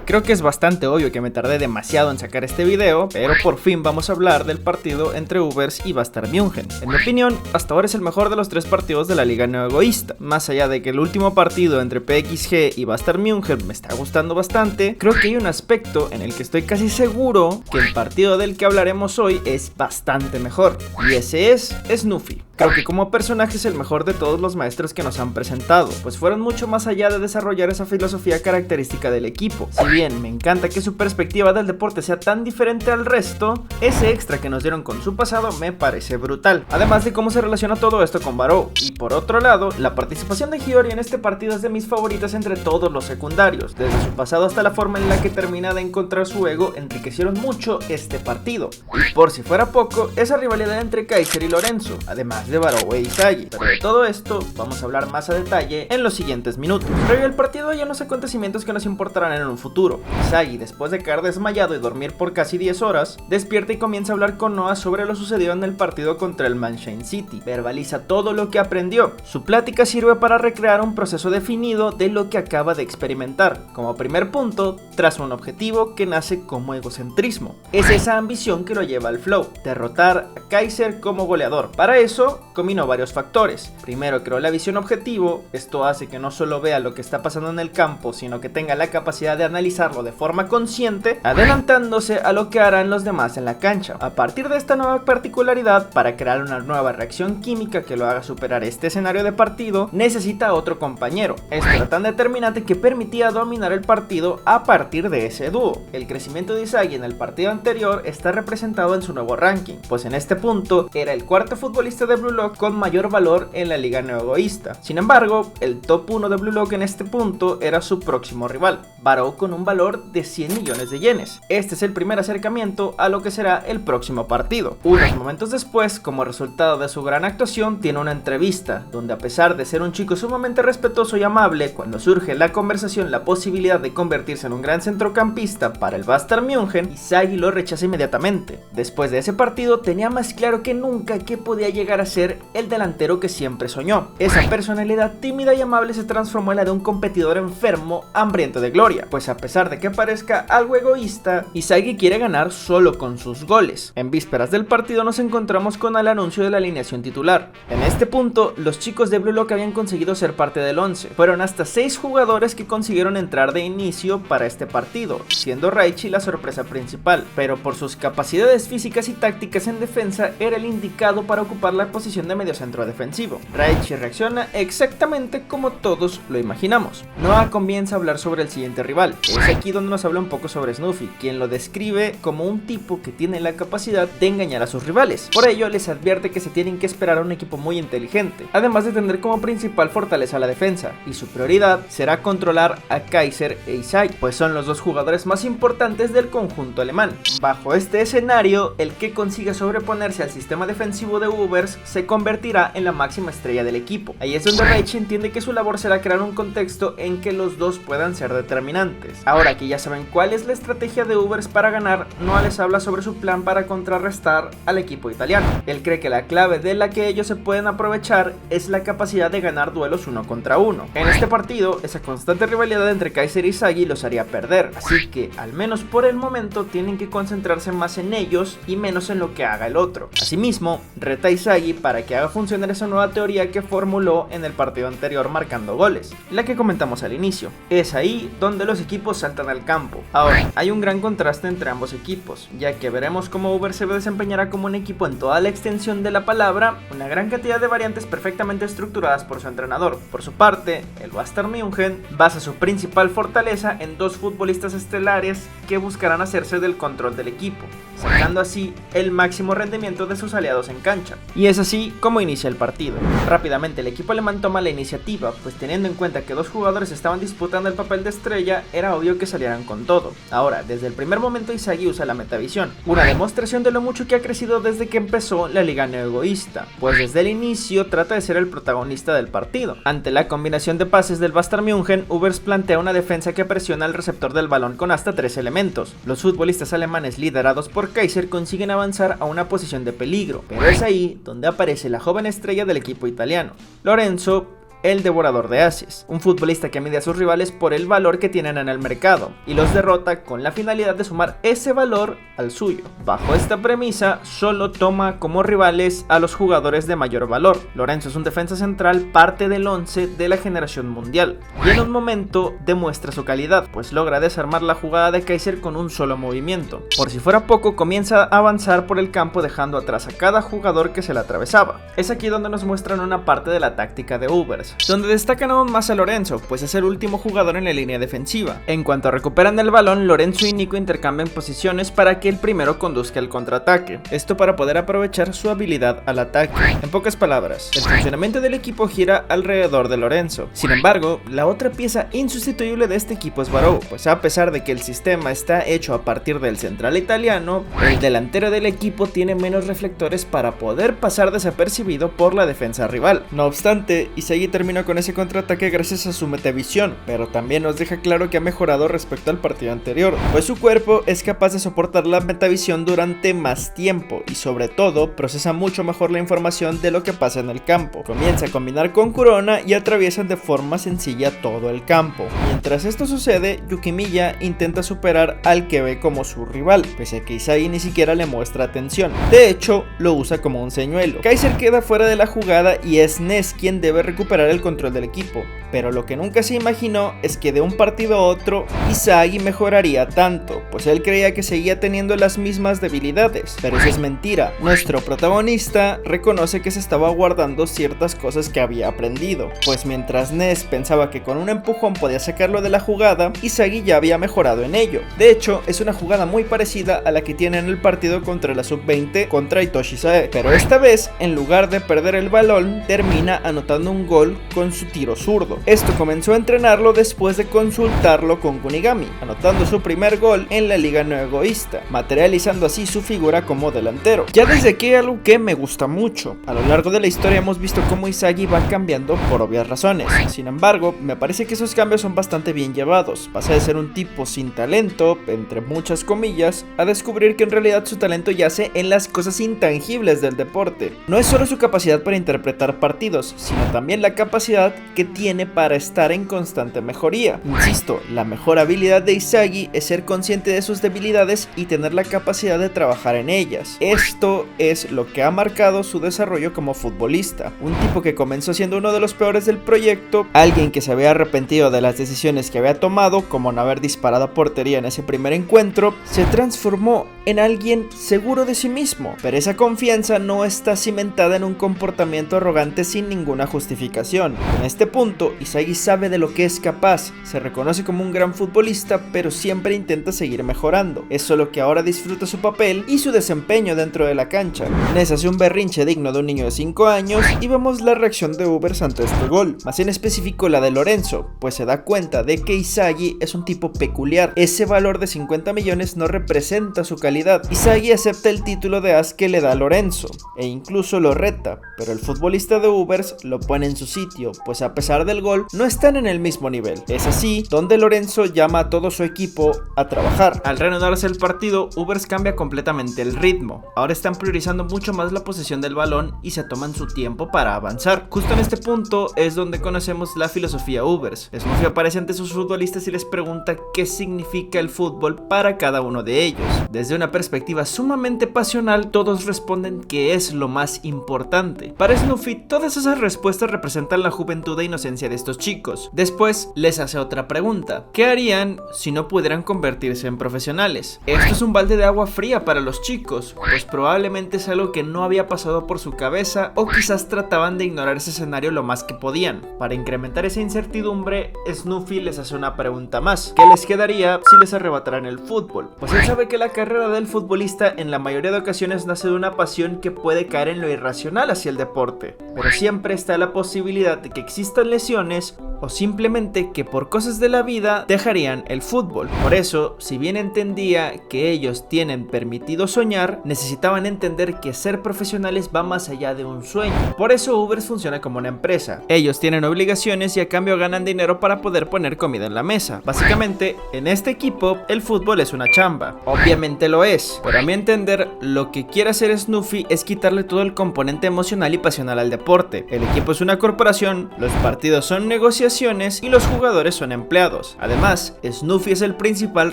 Creo que es bastante obvio que me tardé demasiado en sacar este video, pero por fin vamos a hablar del partido entre Ubers y Bastar München. En mi opinión, hasta ahora es el mejor de los tres partidos de la Liga Neoegoísta. Más allá de que el último partido entre PXG y Bastar München me está gustando bastante, creo que hay un aspecto en el que estoy casi seguro que el partido del que hablaremos hoy es bastante mejor, y ese es Snuffy. Creo que como personaje es el mejor de todos los maestros que nos han presentado, pues fueron mucho más allá de desarrollar esa filosofía característica del equipo. Si bien me encanta que su perspectiva del deporte sea tan diferente al resto, ese extra que nos dieron con su pasado me parece brutal. Además de cómo se relaciona todo esto con Barou. Y por otro lado, la participación de Hiyori en este partido es de mis favoritas entre todos los secundarios. Desde su pasado hasta la forma en la que termina de encontrar su ego enriquecieron mucho este partido. Y por si fuera poco, esa rivalidad entre Kaiser y Lorenzo, además de Barou e Isagi. Pero de todo esto vamos a hablar más a detalle en los siguientes minutos. Previo al partido hay unos acontecimientos que nos importarán en un futuro. Isagi, después de caer desmayado y dormir por casi 10 horas, despierta y comienza a hablar con Noah sobre lo sucedido en el partido contra el Mannheim City. Verbaliza todo lo que aprendió. Su plática sirve para recrear un proceso definido de lo que acaba de experimentar. Como primer punto, traza un objetivo que nace como egocentrismo. Es esa ambición que lo lleva al flow, derrotar a Kaiser como goleador. Para eso, combinó varios factores. Primero, creó la visión objetivo. Esto hace que no solo vea lo que está pasando en el campo, sino que tenga la capacidad de analizarlo de forma consciente, adelantándose a lo que harán los demás en la cancha. A partir de esta nueva particularidad, para crear una nueva reacción química que lo haga superar este escenario de partido, necesita otro compañero. Esto era tan determinante que permitía dominar el partido a partir de ese dúo. El crecimiento de Isagi en el partido anterior está representado en su nuevo ranking, pues en este punto era el cuarto futbolista de Blue Lock con mayor valor en la Liga Neoegoísta. Sin embargo, el top 1 de Blue Lock en este punto era su próximo rival, Barou, con un valor de 100 millones de yenes. Este es el primer acercamiento a lo que será el próximo partido. Unos momentos después, como resultado de su gran actuación, tiene una entrevista, donde a pesar de ser un chico sumamente respetuoso y amable, cuando surge la conversación la posibilidad de convertirse en un gran centrocampista para el Bastar München, Isagi lo rechaza inmediatamente. Después de ese partido tenía más claro que nunca que podía llegar a ser el delantero que siempre soñó. Esa personalidad tímida y amable se transformó en la de un competidor enfermo, hambriento de gloria, pues a pesar de que parezca algo egoísta, Isagi quiere ganar solo con sus goles. En vísperas del partido nos encontramos con el anuncio de la alineación titular. En este punto, los chicos de Blue Lock habían conseguido ser parte del 11. Fueron hasta 6 jugadores que consiguieron entrar de inicio para este partido, siendo Raichi la sorpresa principal, pero por sus capacidades físicas y tácticas en defensa era el indicado para ocupar la posición de mediocentro defensivo. Raichi reacciona exactamente como todos lo imaginamos. Noah comienza a hablar sobre el siguiente rival. Es aquí donde nos habla un poco sobre Snuffy, quien lo describe como un tipo que tiene la capacidad de engañar a sus rivales. Por ello les advierte que se tienen que esperar a un equipo muy inteligente, además de tener como principal fortaleza la defensa, y su prioridad será controlar a Kaiser e Isagi, pues son los dos jugadores más importantes del conjunto alemán. Bajo este escenario, el que consiga sobreponerse al sistema defensivo de Ubers se convertirá en la máxima estrella del equipo. Ahí es donde Raichi entiende que su labor será crear un contexto en que los dos puedan ser determinantes. Ahora que ya saben cuál es la estrategia de Ubers para ganar, Noah les habla sobre su plan para contrarrestar al equipo italiano. Él cree que la clave de la que ellos se pueden aprovechar es la capacidad de ganar duelos 1 contra 1. En este partido, esa constante rivalidad entre Kaiser y Isagi los haría perder, así que al menos por el momento tienen que concentrarse más en ellos y menos en lo que haga el otro. Asimismo, reta a Isagi para que haga funcionar esa nueva teoría que formuló en el partido anterior marcando goles, la que comentamos al inicio. Es ahí donde los equipos saltan al campo. Ahora, hay un gran contraste entre ambos equipos, ya que veremos cómo Uber se desempeñará como un equipo en toda la extensión de la palabra, una gran cantidad de variantes perfectamente estructuradas por su entrenador. Por su parte, el Bastar München basa su principal fortaleza en dos futbolistas estelares que buscarán hacerse del control del equipo, sacando así el máximo rendimiento de sus aliados en cancha. Y es así como inicia el partido. Rápidamente el equipo alemán toma la iniciativa, pues teniendo en cuenta que dos jugadores estaban disputando el papel de estrella, era obvio que salieran con todo. Ahora, desde el primer momento Isagi usa la metavisión, una demostración de lo mucho que ha crecido desde que empezó la Liga Neoegoísta, pues desde el inicio trata de ser el protagonista del partido. Ante la combinación de pases del Bastar München, Ubers plantea una defensa que presiona al receptor del balón con hasta 3 elementos. Los futbolistas alemanes liderados por Kaiser consiguen avanzar a una posición de peligro, pero es ahí donde aparece la joven estrella del equipo italiano. Lorenzo el devorador de ases, un futbolista que mide a sus rivales por el valor que tienen en el mercado y los derrota con la finalidad de sumar ese valor al suyo. Bajo esta premisa, solo toma como rivales a los jugadores de mayor valor. Lorenzo es un defensa central, parte del 11 de la generación mundial, y en un momento demuestra su calidad, pues logra desarmar la jugada de Kaiser con un solo movimiento. Por si fuera poco, comienza a avanzar por el campo dejando atrás a cada jugador que se le atravesaba. Es aquí donde nos muestran una parte de la táctica de Ubers, donde destacan aún más a Lorenzo, pues es el último jugador en la línea defensiva. En cuanto recuperan el balón, Lorenzo y Nico intercambian posiciones para que el primero conduzca el contraataque, esto para poder aprovechar su habilidad al ataque. En pocas palabras, el funcionamiento del equipo gira alrededor de Lorenzo. Sin embargo, la otra pieza insustituible de este equipo es Baró, pues a pesar de que el sistema está hecho a partir del central italiano, el delantero del equipo tiene menos reflectores para poder pasar desapercibido por la defensa rival. No obstante, Inzaghi terminó con ese contraataque gracias a su metavisión, pero también nos deja claro que ha mejorado respecto al partido anterior, pues su cuerpo es capaz de soportar la metavisión durante más tiempo y sobre todo procesa mucho mejor la información de lo que pasa en el campo. Comienza a combinar con Corona y atraviesan de forma sencilla todo el campo. Mientras esto sucede, Yuki Miya intenta superar al que ve como su rival, pese a que Inzaghi ni siquiera le muestra atención. De hecho, lo usa como un señuelo. Kaiser queda fuera de la jugada y es Ness quien debe recuperar el control del equipo, pero lo que nunca se imaginó es que de un partido a otro Inzaghi mejoraría tanto, pues él creía que seguía teniendo las mismas debilidades, pero eso es mentira. Nuestro protagonista reconoce que se estaba guardando ciertas cosas que había aprendido, pues mientras Ness pensaba que con un empujón podía sacarlo de la jugada, Inzaghi ya había mejorado en ello. De hecho, es una jugada muy parecida a la que tiene en el partido contra la sub-20 contra Itoshi Sae, pero esta vez, en lugar de perder el balón, termina anotando un gol con su tiro zurdo. Esto comenzó a entrenarlo después de consultarlo con Kunigami, anotando su primer gol en la Liga No Egoísta, materializando así su figura como delantero. Ya desde aquí hay algo que me gusta mucho. A lo largo de la historia hemos visto cómo Inzaghi va cambiando por obvias razones. Sin embargo, me parece que esos cambios son bastante bien llevados. Pasa de ser un tipo sin talento, entre muchas comillas, a descubrir que en realidad su talento yace en las cosas intangibles del deporte. No es solo su capacidad para interpretar partidos, sino también la capacidad que tiene para estar en constante mejoría. Insisto, la mejor habilidad de Inzaghi es ser consciente de sus debilidades y tener la capacidad de trabajar en ellas. Esto es lo que ha marcado su desarrollo como futbolista. Un tipo que comenzó siendo uno de los peores del proyecto, alguien que se había arrepentido de las decisiones que había tomado, como no haber disparado a portería en ese primer encuentro, se transformó en alguien seguro de sí mismo, pero esa confianza no está cimentada en un comportamiento arrogante sin ninguna justificación. En este punto, Inzaghi sabe de lo que es capaz, se reconoce como un gran futbolista, pero siempre intenta seguir mejorando. Es solo que ahora disfruta su papel y su desempeño dentro de la cancha. Ness hace un berrinche digno de un niño de 5 años y vemos la reacción de Ubers ante este gol, más en específico la de Lorenzo, pues se da cuenta de que Inzaghi es un tipo peculiar. Ese valor de 50 millones no representa su calidad. Inzaghi acepta el título de as que le da Lorenzo e incluso lo reta, pero el futbolista de Ubers lo pone en su sitio, pues a pesar del gol no están en el mismo nivel. Es así donde Lorenzo llama a todo su equipo a trabajar. Al reanudarse el partido, Ubers cambia completamente el ritmo. Ahora están priorizando mucho más la posesión del balón y se toman su tiempo para avanzar. Justo en este punto es donde conocemos la filosofía Ubers. Snuffy aparece ante sus futbolistas y les pregunta qué significa el fútbol para cada uno de ellos. Desde una perspectiva sumamente pasional, todos responden que es lo más importante. Para Snuffy, todas esas respuestas representan la juventud e inocencia de estos chicos. Después les hace otra pregunta: ¿qué harían si no pudieran convertirse en profesionales? Esto es un balde de agua fría para los chicos, pues probablemente es algo que no había pasado por su cabeza o quizás trataban de ignorar ese escenario lo más que podían. Para incrementar esa incertidumbre, Snuffy les hace una pregunta más: ¿qué les quedaría si les arrebataran el fútbol? Pues él sabe que la carrera del futbolista en la mayoría de ocasiones nace de una pasión que puede caer en lo irracional hacia el deporte, pero siempre está la posibilidad de que existan lesiones o simplemente que por cosas de la vida dejarían el fútbol. Por eso, si bien entendía que ellos tienen permitido soñar, necesitaban entender que ser profesionales va más allá de un sueño. Por eso Ubers funciona como una empresa. Ellos tienen obligaciones y a cambio ganan dinero para poder poner comida en la mesa. Básicamente, en este equipo, el fútbol es una chamba. Obviamente lo es, pero a mi entender, lo que quiere hacer Snuffy es quitarle todo el componente emocional y pasional al deporte. El equipo es una corporación, los partidos son negociaciones y los jugadores son empleados. Además, Snuffy es el principal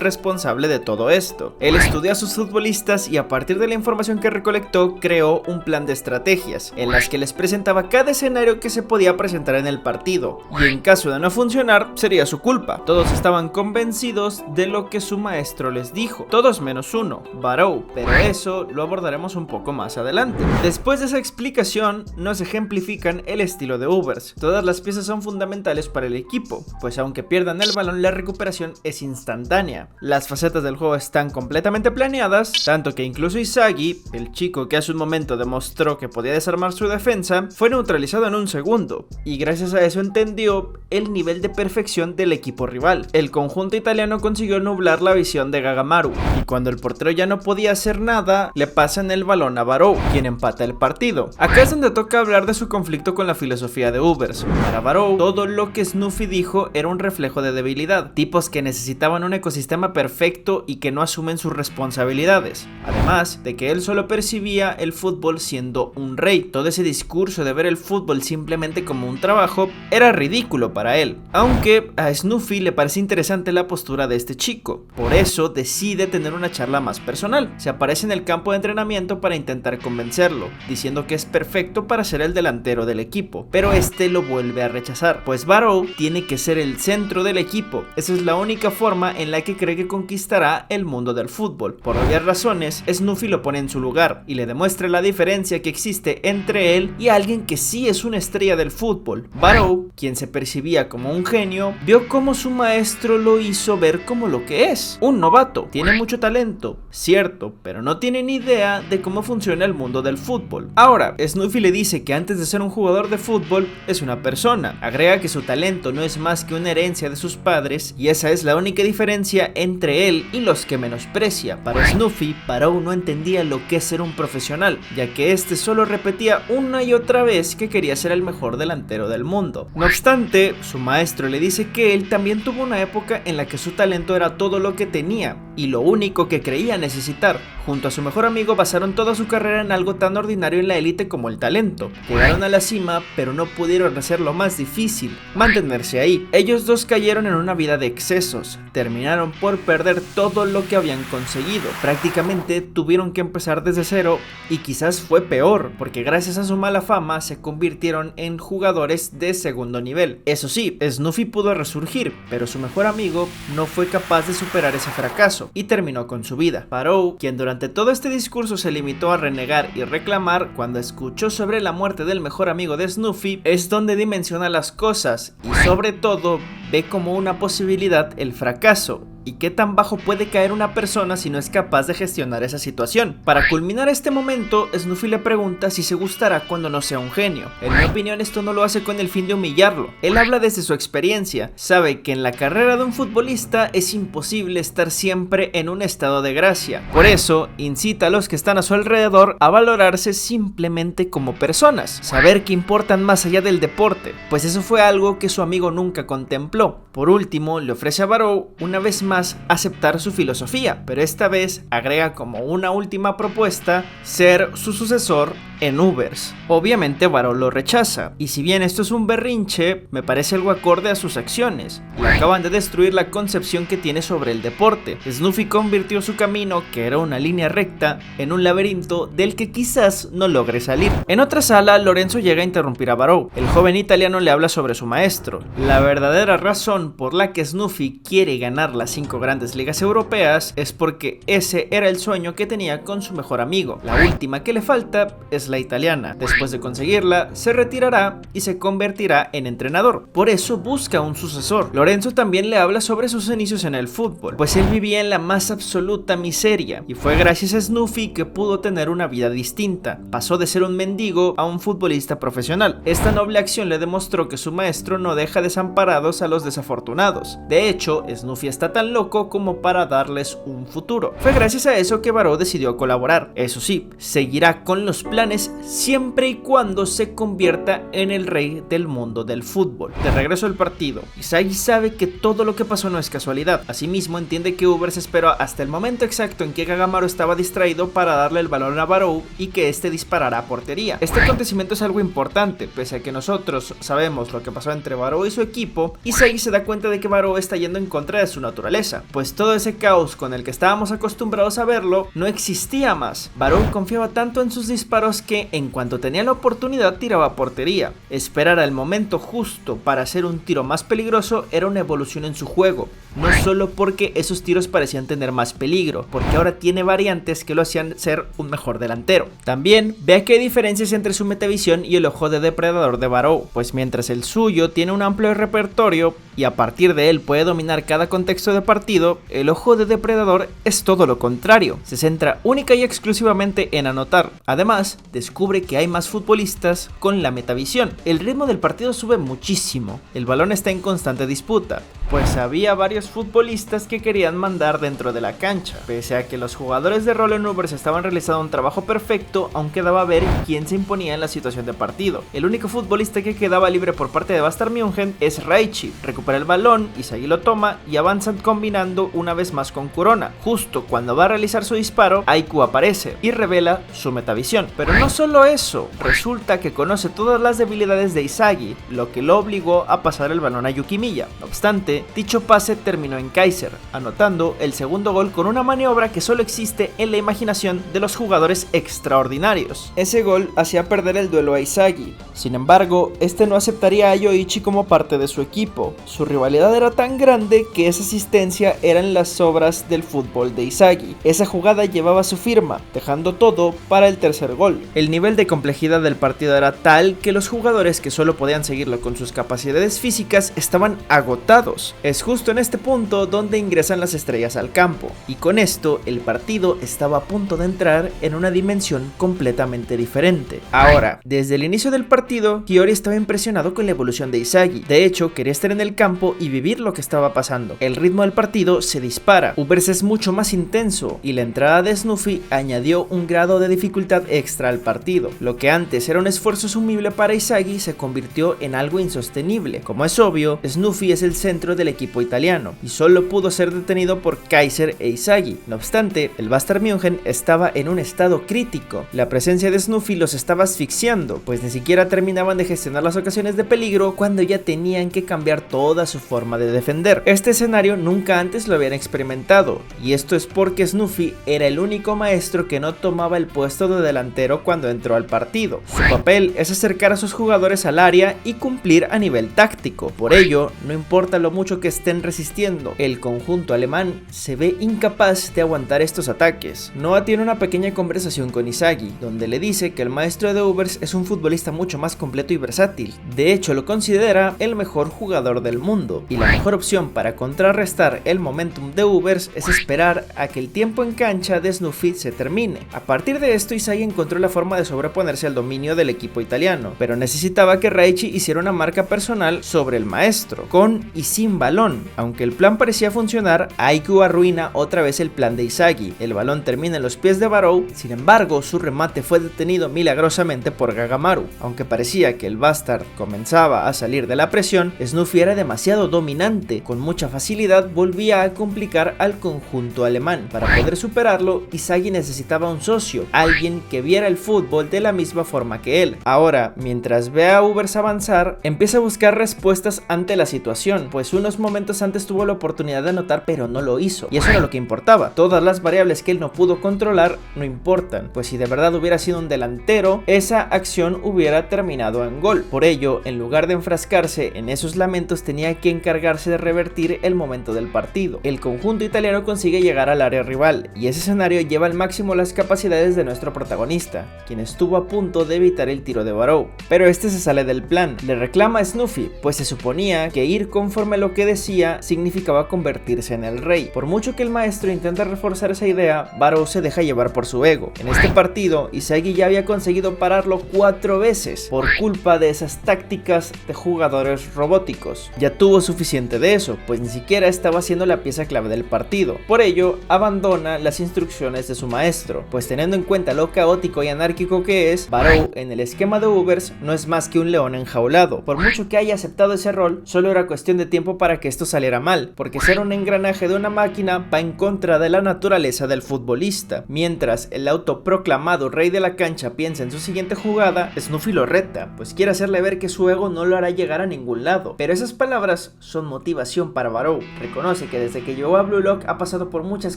responsable de todo esto. Él estudió a sus futbolistas y a partir de la información que recolectó, creó un plan de estrategias, en las que les presentaba cada escenario que se podía presentar en el partido, y en caso de no funcionar, sería su culpa. Todos estaban convencidos de lo que su maestro les dijo, todos menos uno, Barrow, pero eso lo abordaremos un poco más adelante. Después de esa explicación, nos ejemplifican el estilo de Ubers. Todas las piezas son fundamentales para el equipo, pues aunque pierdan el balón, la recuperación es instantánea. Las facetas del juego están completamente planeadas, tanto que incluso Izagi, el chico que hace un momento demostró que podía desarmar su defensa, fue neutralizado en un segundo, y gracias a eso entendió el nivel de perfección del equipo rival. El conjunto italiano consiguió nublar la visión de Gagamaru, y cuando el portero ya no podía hacer nada, le pasan el balón a Barrow, quien empata el partido. Acá es donde toca hablar de su conflicto con la filosofía de Ubers. Para Barrow, todo lo que Snuffy dijo era un reflejo de debilidad, tipos que necesitaban un ecosistema perfecto y que no asumen sus responsabilidades, además de que él solo percibía el fútbol siendo un rey. Todo ese discurso de ver el fútbol simplemente como un trabajo era ridículo para él, aunque a Snuffy le parece interesante la postura de este chico. Por eso decide tener una charla más personal. Se aparece en el campo de entrenamiento para intentar convencerlo, diciendo que es perfecto para ser el delantero del equipo, pero este lo vuelve a rechazar, pues Barrow tiene que ser el centro del equipo. Esa es la única forma en la que cree que conquistará el mundo del fútbol. Por obvias razones, Snuffy lo pone en su lugar y le demuestra la diferencia que existe entre él y alguien que sí es una estrella del fútbol. Barrow, quien se percibía como un genio, vio cómo su maestro lo hizo ver como lo que es, un novato. Tiene mucho talento, cierto, pero no tiene ni idea de cómo funciona el mundo del fútbol. Ahora, Snuffy le dice que antes de ser un jugador de fútbol, es una persona. Agrega que su talento no es más que una herencia de sus padres, y esa es la única diferencia entre él y los que menosprecia. Para Snuffy, Barrow no entendía lo que es ser un profesional, ya que este solo repetía una y otra vez que quería ser el mejor delantero del mundo. No obstante, su maestro le dice que él también tuvo una época en la que su talento era todo lo que tenía y lo único que creía necesitar. Junto a su mejor amigo basaron toda su carrera en algo tan ordinario en la élite como el talento. Llegaron a la cima, pero no pudieron hacer lo más difícil, mantenerse ahí. Ellos dos cayeron en una vida de excesos, terminaron por perder todo lo que habían conseguido. Prácticamente tuvieron que empezar desde cero, y quizás fue peor, porque gracias a su mala fama se convirtieron en jugadores de segundo nivel. Eso sí, Snuffy pudo resurgir, pero su mejor amigo no fue capaz de superar ese fracaso y terminó con su vida. Barrow, quien durante todo este discurso se limitó a renegar y reclamar, cuando escuchó sobre la muerte del mejor amigo de Snuffy, es donde dimensiona las cosas y sobre todo ve como una posibilidad el fracaso. ¿Y qué tan bajo puede caer una persona si no es capaz de gestionar esa situación? Para culminar este momento, Snuffy le pregunta si se gustará cuando no sea un genio. En mi opinión, esto no lo hace con el fin de humillarlo. Él habla desde su experiencia. Sabe que en la carrera de un futbolista es imposible estar siempre en un estado de gracia. Por eso, incita a los que están a su alrededor a valorarse simplemente como personas. Saber que importan más allá del deporte, pues eso fue algo que su amigo nunca contempló. Por último, le ofrece a Barrow una vez más aceptar su filosofía, pero esta vez agrega como una última propuesta ser su sucesor en Ubers. Obviamente Barrow lo rechaza, y si bien esto es un berrinche, me parece algo acorde a sus acciones. Le acaban de destruir la concepción que tiene sobre el deporte. Snuffy convirtió su camino, que era una línea recta, en un laberinto del que quizás no logre salir. En otra sala, Lorenzo llega a interrumpir a Barrow. El joven italiano le habla sobre su maestro, la verdadera razón por la que Snuffy quiere ganar las 5 grandes ligas europeas es porque ese era el sueño que tenía con su mejor amigo. La última que le falta es la italiana. Después de conseguirla, se retirará y se convertirá en entrenador. Por eso busca un sucesor. Lorenzo también le habla sobre sus inicios en el fútbol, pues él vivía en la más absoluta miseria y fue gracias a Snuffy que pudo tener una vida distinta. Pasó de ser un mendigo a un futbolista profesional. Esta noble acción le demostró que su maestro no deja desamparados a los desafortunados. De hecho, Snuffy está tan loco como para darles un futuro. Fue gracias a eso que Baró decidió colaborar. Eso sí, seguirá con los planes siempre y cuando se convierta en el rey del mundo del fútbol. De regreso al partido, Inzaghi sabe que todo lo que pasó no es casualidad. Asimismo, entiende que Uber se esperó hasta el momento exacto en que Gagamaru estaba distraído para darle el balón a Baró y que este disparara a portería. Este acontecimiento es algo importante, pese a que nosotros sabemos lo que pasó entre Baró y su equipo. Inzaghi se da cuenta de que Baró está yendo en contra de su naturaleza, pues todo ese caos con el que estábamos acostumbrados a verlo no existía más. Baró confiaba tanto en sus disparos que en cuanto tenía la oportunidad tiraba a portería. Esperar al momento justo para hacer un tiro más peligroso era una evolución en su juego, no solo porque esos tiros parecían tener más peligro, porque ahora tiene variantes que lo hacían ser un mejor delantero. También vea que hay diferencias entre su metavisión y el ojo de depredador de Baró, pues mientras el suyo tiene un amplio repertorio y a partir de él puede dominar cada contexto de partido, el ojo de depredador es todo lo contrario, se centra única y exclusivamente en anotar. Además, descubre que hay más futbolistas con la metavisión. El ritmo del partido sube muchísimo, el balón está en constante disputa, pues había varios futbolistas que querían mandar dentro de la cancha. Pese a que los jugadores de rol en Ubers estaban realizando un trabajo perfecto, aún quedaba ver quién se imponía en la situación de partido. El único futbolista que quedaba libre por parte de Bastard München es Raichi. Recupera el balón, Inzaghi lo toma y avanzan combinando una vez más con Corona. Justo cuando va a realizar su disparo, Aiku aparece y revela su metavisión. Pero no solo eso, resulta que conoce todas las debilidades de Inzaghi, lo que lo obligó a pasar el balón a Yukimiya. No obstante, dicho pase terminó en Kaiser, anotando el segundo gol con una maniobra que solo existe en la imaginación de los jugadores extraordinarios. Ese gol hacía perder el duelo a Inzaghi. Sin embargo, este no aceptaría a Yoichi como parte de su equipo. Su rivalidad era tan grande que esa asistencia era en las obras del fútbol de Inzaghi. Esa jugada llevaba su firma, dejando todo para el tercer gol. El nivel de complejidad del partido era tal que los jugadores que solo podían seguirlo con sus capacidades físicas estaban agotados. Es justo en este punto donde ingresan las estrellas al campo, y con esto el partido estaba a punto de entrar en una dimensión completamente diferente. Ahora, desde el inicio del partido, Hiyori estaba impresionado con la evolución de Inzaghi. De hecho, quería estar en el campo y vivir lo que estaba pasando. El ritmo del partido se dispara, Ubers es mucho más intenso, y la entrada de Snuffy añadió un grado de dificultad extra al partido. Lo que antes era un esfuerzo asumible para Inzaghi se convirtió en algo insostenible. Como es obvio, Snuffy es el centro del equipo italiano y solo pudo ser detenido por Kaiser e Inzaghi. No obstante, el Bastard München estaba en un estado crítico. La presencia de Snuffy los estaba asfixiando, pues ni siquiera terminaban de gestionar las ocasiones de peligro cuando ya tenían que cambiar toda su forma de defender. Este escenario nunca antes lo habían experimentado, y esto es porque Snuffy era el único maestro que no tomaba el puesto de delantero cuando entró al partido. Su papel es acercar a sus jugadores al área y cumplir a nivel táctico. Por ello, no importa lo mucho que estén resistiendo, el conjunto alemán se ve incapaz de aguantar estos ataques. Noah tiene una pequeña conversación con Inzaghi, donde le dice que el maestro de Ubers es un futbolista mucho más completo y versátil. De hecho, lo considera el mejor jugador del mundo, y la mejor opción para contrarrestar el momentum de Ubers es esperar a que el tiempo en cancha de Snuffy se termine. A partir de esto, Inzaghi encontró la forma de sobreponerse al dominio del equipo italiano, pero necesitaba que Raichi hiciera una marca personal sobre el maestro, con y sin balón. Aunque el plan parecía funcionar, Aiku arruina otra vez el plan de Inzaghi. El balón termina en los pies de Baró, sin embargo, su remate fue detenido milagrosamente por Gagamaru. Aunque parecía que el Bastard comenzaba a salir de la presión, Snuffy era demasiado dominante. Con mucha facilidad volvía a complicar al conjunto alemán. Para poder superarlo, Inzaghi necesitaba un socio, alguien que viera el fútbol de la misma forma que él. Ahora, mientras ve a Ubers avanzar, empieza a buscar respuestas ante la situación, pues unos momentos antes tuvo la oportunidad de anotar pero no lo hizo, y eso era lo que importaba. Todas las variables que él no pudo controlar no importan, pues si de verdad hubiera sido un delantero, esa acción hubiera terminado en gol. Por ello, en lugar de enfrascarse en esos lamentos, tenía que encargarse de revertir el momento del partido. El conjunto italiano consigue llegar al área rival y ese escenario lleva al máximo las capacidades de nuestro protagonista, quien estuvo a punto de evitar el tiro de Barrow, pero este se sale del plan. Le reclama a Snuffy, pues se suponía que ir conforme a lo que decía significaba convertirse en el rey. Por mucho que el maestro intenta reforzar esa idea, Barrow se deja llevar por su ego. En este partido, Inzaghi ya había conseguido pararlo 4 veces por culpa de esas tácticas de jugadores robóticos. Ya tuvo suficiente de eso, pues ni siquiera estaba siendo la pieza clave del partido. Por ello, abandona las instrucciones de su maestro, pues teniendo en cuenta lo caótico y anárquico que es, Barrow en el esquema de Ubers no es más que un león enjaulado. Por mucho que haya aceptado ese rol, solo era cuestión de tiempo para que esto saliera mal, porque ser un engranaje de una máquina va en contra de la naturaleza del futbolista. Mientras el autoproclamado rey de la cancha piensa en su siguiente jugada, Snuffy lo reta, pues quiere hacerle ver que su ego no lo hará llegar a ningún lado. Pero esas palabras son motivación para Barrow. Reconoce que desde que llegó a Blue Lock ha pasado por muchas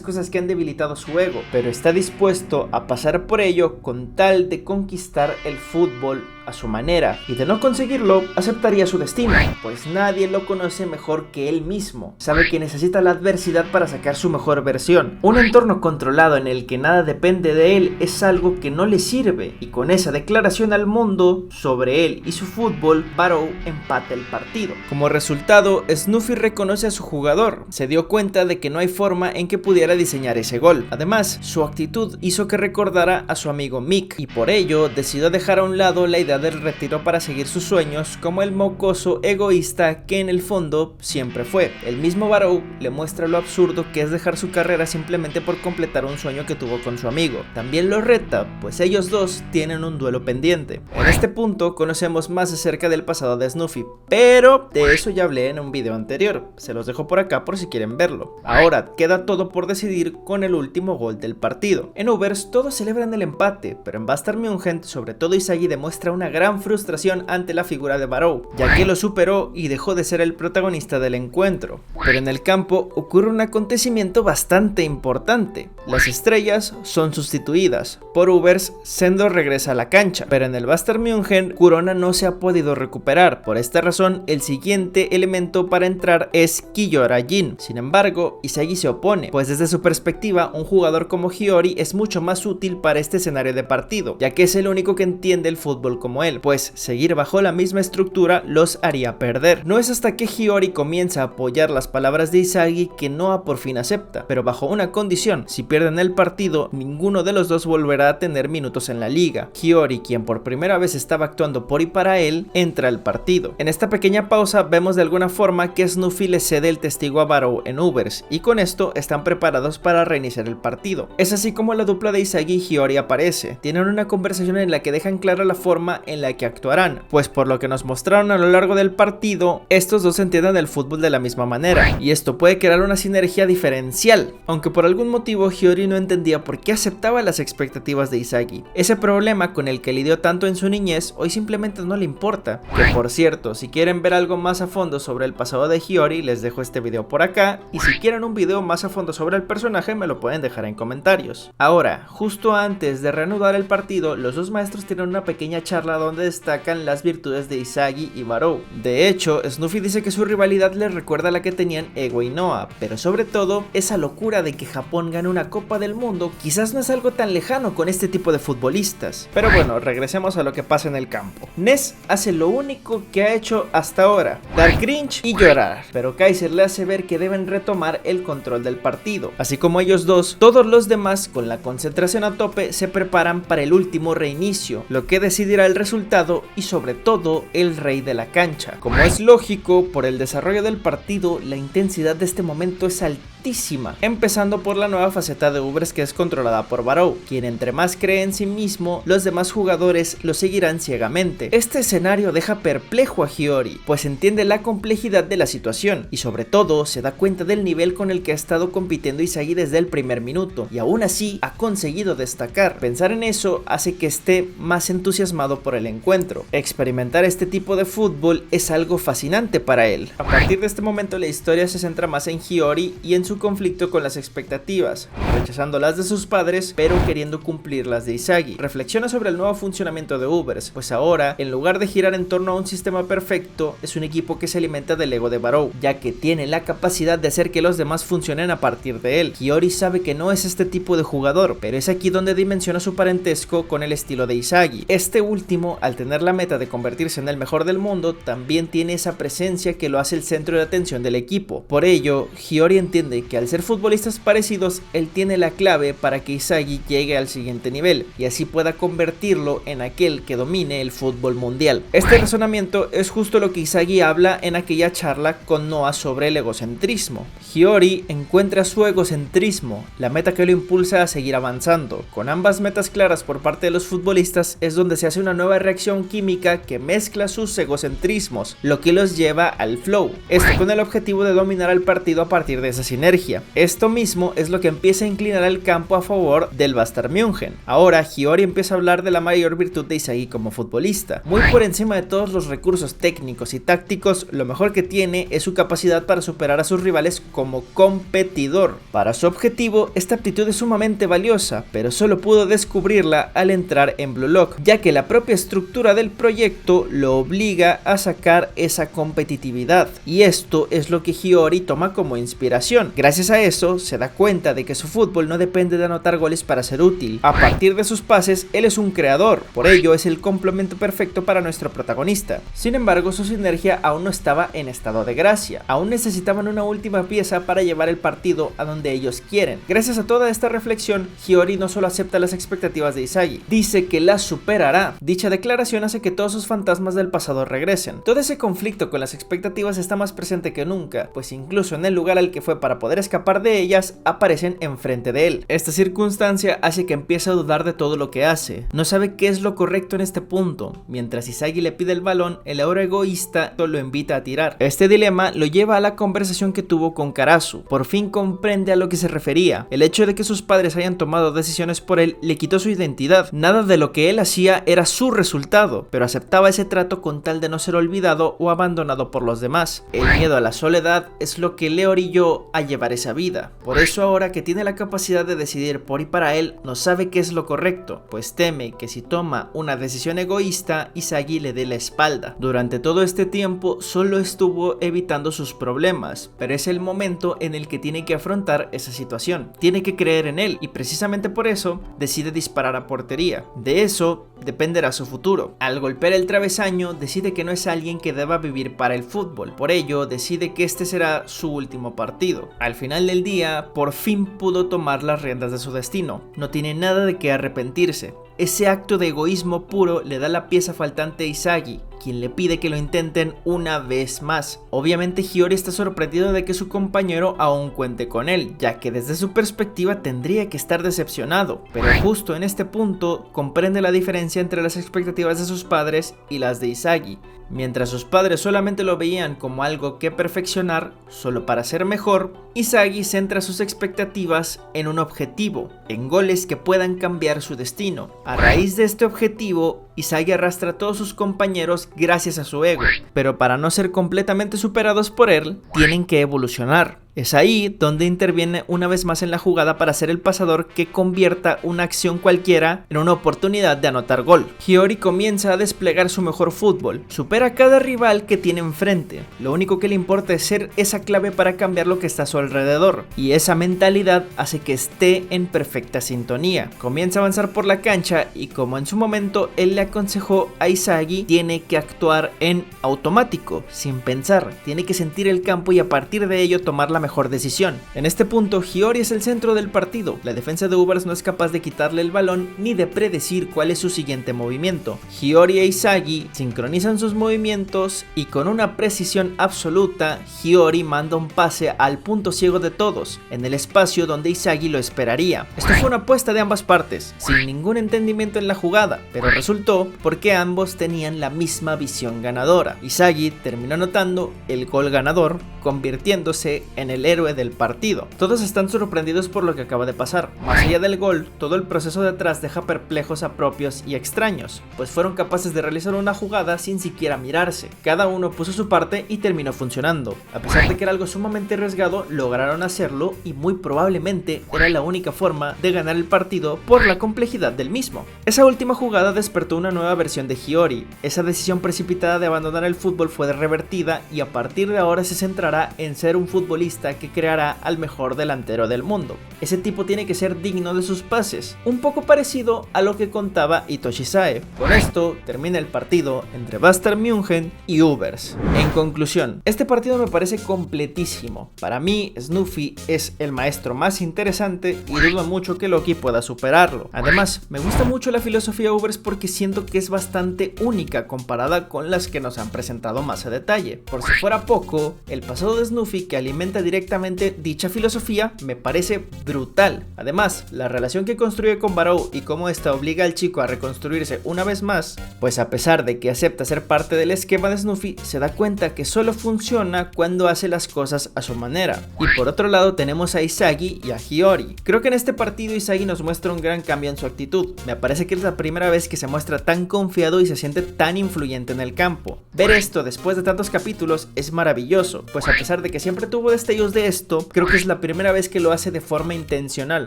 cosas que han debilitado su ego, pero está dispuesto a pasar por ello con tal de conquistar el fútbol a su manera, y de no conseguirlo, aceptaría su destino, pues nadie lo conoce mejor que él mismo. Sabe que necesita la adversidad para sacar su mejor versión. Un entorno controlado en el que nada depende de él es algo que no le sirve, y con esa declaración al mundo sobre él y su fútbol, Barrow empata el partido. Como resultado, Snuffy reconoce a su jugador, se dio cuenta de que no hay forma en que pudiera diseñar ese gol. Además, su actitud hizo que recordara a su amigo Mick, y por ello decidió dejar a un lado la idea del retiro para seguir sus sueños como el mocoso egoísta que en el fondo siempre fue. El mismo Barrow le muestra lo absurdo que es dejar su carrera simplemente por completar un sueño que tuvo con su amigo. También lo reta, pues ellos dos tienen un duelo pendiente. En este punto conocemos más acerca del pasado de Snuffy, pero de eso ya hablé en un video anterior, se los dejo por acá por si quieren verlo. Ahora queda todo por decidir con el último gol del partido. En Ubers todos celebran el empate, pero en Bayern München, sobre todo Inzaghi demuestra una gran frustración ante la figura de Barrow, ya que lo superó y dejó de ser el protagonista del encuentro. Pero en el campo ocurre un acontecimiento bastante importante. Las estrellas son sustituidas. Por Ubers, Sendo regresa a la cancha, pero en el Bayern München, Corona no se ha podido recuperar. Por esta razón, el siguiente elemento para entrar es Kyorayin. Sin embargo, Inzaghi se opone, pues desde su perspectiva, un jugador como Hyori es mucho más útil para este escenario de partido, ya que es el único que entiende el fútbol como él, pues seguir bajo la misma estructura los haría perder. No es hasta que Hyori comienza a apoyar las palabras de Inzaghi que Noah por fin acepta, pero bajo una condición: si pierden el partido, ninguno de los dos volverá a tener minutos en la liga. Hyori, quien por primera vez estaba actuando por y para él, entra al partido. En esta pequeña pausa vemos de alguna forma que Snuffy le cede el testigo a Barrow en Ubers, y con esto están preparados para reiniciar el partido. Es así como la dupla de Inzaghi y Hyori aparece. Tienen una conversación en la que dejan clara la forma en la que actuarán, pues por lo que nos mostraron a lo largo del partido, estos dos entienden el fútbol de la misma manera, y esto puede crear una sinergia diferencial, aunque por algún motivo Hyori no entendía por qué aceptaba las expectativas de Inzaghi. Ese problema con el que lidió tanto en su niñez, hoy simplemente no le importa. Que por cierto, si quieren ver algo más a fondo sobre el pasado de Hyori, les dejo este video por acá, y si quieren un video más a fondo sobre el personaje, me lo pueden dejar en comentarios. Ahora, justo antes de reanudar el partido, los dos maestros tienen una pequeña charla donde destacan las virtudes de Inzaghi y Barrow. De hecho, Snuffy dice que su rivalidad les recuerda a la que tenían Ego y Noah, pero sobre todo, esa locura de que Japón gane una Copa del Mundo quizás no es algo tan lejano con este tipo de futbolistas. Pero bueno, regresemos a lo que pasa en el campo. Ness hace lo único que ha hecho hasta ahora: dar cringe y llorar, pero Kaiser le hace ver que deben retomar el control del partido. Así como ellos dos, todos los demás, con la concentración a tope, se preparan para el último reinicio, lo que decidirá el resultado y sobre todo el rey de la cancha. Como es lógico, por el desarrollo del partido, la intensidad de este momento es altísima, empezando por la nueva faceta de Ubers, que es controlada por Barrow, quien entre más cree en sí mismo, los demás jugadores lo seguirán ciegamente. Este escenario deja perplejo a Hyori, pues entiende la complejidad de la situación y sobre todo se da cuenta del nivel con el que ha estado compitiendo Inzaghi desde el primer minuto, y aún así ha conseguido destacar. Pensar en eso hace que esté más entusiasmado por el encuentro. Experimentar este tipo de fútbol es algo fascinante para él. A partir de este momento la historia se centra más en Hyori y en su su conflicto con las expectativas, rechazando las de sus padres, pero queriendo cumplir las de Izagi. Reflexiona sobre el nuevo funcionamiento de Ubers, pues ahora, en lugar de girar en torno a un sistema perfecto, es un equipo que se alimenta del ego de Barou, ya que tiene la capacidad de hacer que los demás funcionen a partir de él. Hiyori sabe que no es este tipo de jugador, pero es aquí donde dimensiona su parentesco con el estilo de Izagi. Este último, al tener la meta de convertirse en el mejor del mundo, también tiene esa presencia que lo hace el centro de atención del equipo. Por ello, Hiyori entiende que al ser futbolistas parecidos, él tiene la clave para que Izagi llegue al siguiente nivel y así pueda convertirlo en aquel que domine el fútbol mundial. Este razonamiento es justo lo que Izagi habla en aquella charla con Noah sobre el egocentrismo. Hiyori encuentra su egocentrismo, la meta que lo impulsa a seguir avanzando. Con ambas metas claras por parte de los futbolistas es donde se hace una nueva reacción química que mezcla sus egocentrismos, lo que los lleva al flow. Esto con el objetivo de dominar al partido a partir de esa sinergia. Esto mismo es lo que empieza a inclinar el campo a favor del Bayern München. Ahora Hiyori empieza a hablar de la mayor virtud de Izagi como futbolista. Muy por encima de todos los recursos técnicos y tácticos, lo mejor que tiene es su capacidad para superar a sus rivales como competidor. Para su objetivo, esta aptitud es sumamente valiosa, pero solo pudo descubrirla al entrar en Blue Lock, ya que la propia estructura del proyecto lo obliga a sacar esa competitividad, y esto es lo que Hiyori toma como inspiración. Gracias a eso, se da cuenta de que su fútbol no depende de anotar goles para ser útil. A partir de sus pases, él es un creador, por ello es el complemento perfecto para nuestro protagonista. Sin embargo, su sinergia aún no estaba en estado de gracia, aún necesitaban una última pieza para llevar el partido a donde ellos quieren. Gracias a toda esta reflexión, Hiyori no solo acepta las expectativas de Izagi, dice que las superará. Dicha declaración hace que todos sus fantasmas del pasado regresen. Todo ese conflicto con las expectativas está más presente que nunca, pues incluso en el lugar al que fue para poder escapar de ellas, aparecen enfrente de él. Esta circunstancia hace que empiece a dudar de todo lo que hace. No sabe qué es lo correcto en este punto. Mientras Izagi le pide el balón, el ahora egoísta lo invita a tirar. Este dilema lo lleva a la conversación que tuvo con Karasu. Por fin comprende a lo que se refería. El hecho de que sus padres hayan tomado decisiones por él le quitó su identidad. Nada de lo que él hacía era su resultado, pero aceptaba ese trato con tal de no ser olvidado o abandonado por los demás. El miedo a la soledad es lo que le orilló a llevar esa vida. Por eso ahora que tiene la capacidad de decidir por y para él, no sabe qué es lo correcto, pues teme que si toma una decisión egoísta, Izagi le dé la espalda. Durante todo este tiempo solo estuvo evitando sus problemas, pero es el momento en el que tiene que afrontar esa situación. Tiene que creer en él y precisamente por eso decide disparar a portería. De eso dependerá su futuro. Al golpear el travesaño, decide que no es alguien que deba vivir para el fútbol. Por ello, decide que este será su último partido. Al final del día, por fin pudo tomar las riendas de su destino. No tiene nada de qué arrepentirse. Ese acto de egoísmo puro le da la pieza faltante a Izagi, quien le pide que lo intenten una vez más. Obviamente Hiyori está sorprendido de que su compañero aún cuente con él, ya que desde su perspectiva tendría que estar decepcionado, pero justo en este punto comprende la diferencia entre las expectativas de sus padres y las de Izagi. Mientras sus padres solamente lo veían como algo que perfeccionar, solo para ser mejor, Izagi centra sus expectativas en un objetivo, en goles que puedan cambiar su destino. A raíz de este objetivo, Izagi arrastra a todos sus compañeros gracias a su ego, pero para no ser completamente superados por él, tienen que evolucionar. Es ahí donde interviene una vez más en la jugada para ser el pasador que convierta una acción cualquiera en una oportunidad de anotar gol. Hiyori comienza a desplegar su mejor fútbol, supera a cada rival que tiene enfrente. Lo único que le importa es ser esa clave para cambiar lo que está a su alrededor, y esa mentalidad hace que esté en perfecta sintonía. Comienza a avanzar por la cancha y como en su momento él le aconsejó a Izagi, tiene que actuar en automático, sin pensar, tiene que sentir el campo y a partir de ello tomar la mejor decisión. En este punto, Hiyori es el centro del partido. La defensa de Ubers no es capaz de quitarle el balón ni de predecir cuál es su siguiente movimiento. Hiyori e Izagi sincronizan sus movimientos y con una precisión absoluta, Hiyori manda un pase al punto ciego de todos, en el espacio donde Izagi lo esperaría. Esto fue una apuesta de ambas partes, sin ningún entendimiento en la jugada, pero resultó porque ambos tenían la misma visión ganadora. Izagi terminó anotando el gol ganador, convirtiéndose en el héroe del partido. Todos están sorprendidos por lo que acaba de pasar. Más allá del gol, todo el proceso detrás deja perplejos a propios y extraños, pues fueron capaces de realizar una jugada sin siquiera mirarse. Cada uno puso su parte y terminó funcionando. A pesar de que era algo sumamente arriesgado, lograron hacerlo y muy probablemente era la única forma de ganar el partido por la complejidad del mismo. Esa última jugada despertó una nueva versión de Hiyori. Esa decisión precipitada de abandonar el fútbol fue revertida y a partir de ahora se centrará en ser un futbolista que creará al mejor delantero del mundo. Ese tipo tiene que ser digno de sus pases, un poco parecido a lo que contaba Hitoshi Sae. Con esto termina el partido entre Bayern München y Ubers. En conclusión, este partido me parece completísimo. Para mí, Snuffy es el maestro más interesante y dudo mucho que Loki pueda superarlo. Además, me gusta mucho la filosofía Ubers porque siento que es bastante única comparada con las que nos han presentado más a detalle. Por si fuera poco, el pasado de Snuffy que alimenta directamente dicha filosofía me parece brutal. Además, la relación que construye con Barou y cómo esta obliga al chico a reconstruirse una vez más, pues a pesar de que acepta ser parte del esquema de Snuffy, se da cuenta que solo funciona cuando hace las cosas a su manera. Y por otro lado tenemos a Isagi y a Hiyori. Creo que en este partido Isagi nos muestra un gran cambio en su actitud. Me parece que es la primera vez que se muestra tan confiado y se siente tan influyente en el campo. Ver esto después de tantos capítulos es maravilloso, pues a pesar de que siempre tuvo destellos de esto, creo que es la primera vez que lo hace de forma intencional.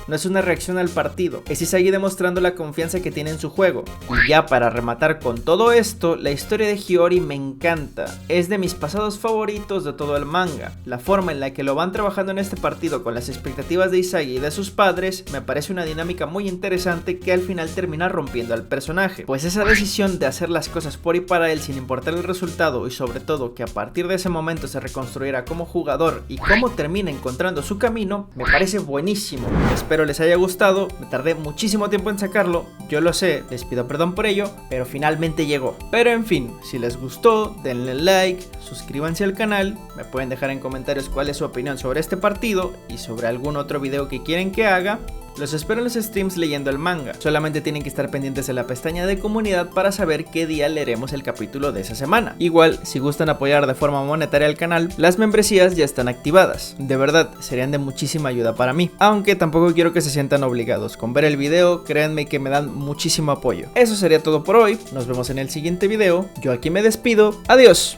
No es una reacción al partido, es Isagi demostrando la confianza que tiene en su juego. Y ya para rematar con todo esto, la historia de Hiyori me encanta. Es de mis pasados favoritos de todo el manga. La forma en la que lo van trabajando en este partido con las expectativas de Isagi y de sus padres me parece una dinámica muy interesante que al final termina rompiendo al personaje, pues esa decisión de hacer las cosas por y para él sin importar el resultado y sobre todo que a partir de ese momento se reconstruirá como jugador y cómo termina encontrando su camino, me parece buenísimo. Espero les haya gustado, me tardé muchísimo tiempo en sacarlo, yo lo sé, les pido perdón por ello, pero finalmente llegó. Pero en fin, si les gustó, denle like, suscríbanse al canal, me pueden dejar en comentarios cuál es su opinión sobre este partido y sobre algún otro video que quieren que haga. Los espero en los streams leyendo el manga, solamente tienen que estar pendientes de la pestaña de comunidad para saber qué día leeremos el capítulo de esa semana. Igual, si gustan apoyar de forma monetaria al canal, las membresías ya están activadas. De verdad, serían de muchísima ayuda para mí, aunque tampoco quiero que se sientan obligados. Con ver el video, créanme que me dan muchísimo apoyo. Eso sería todo por hoy, nos vemos en el siguiente video, yo aquí me despido, adiós.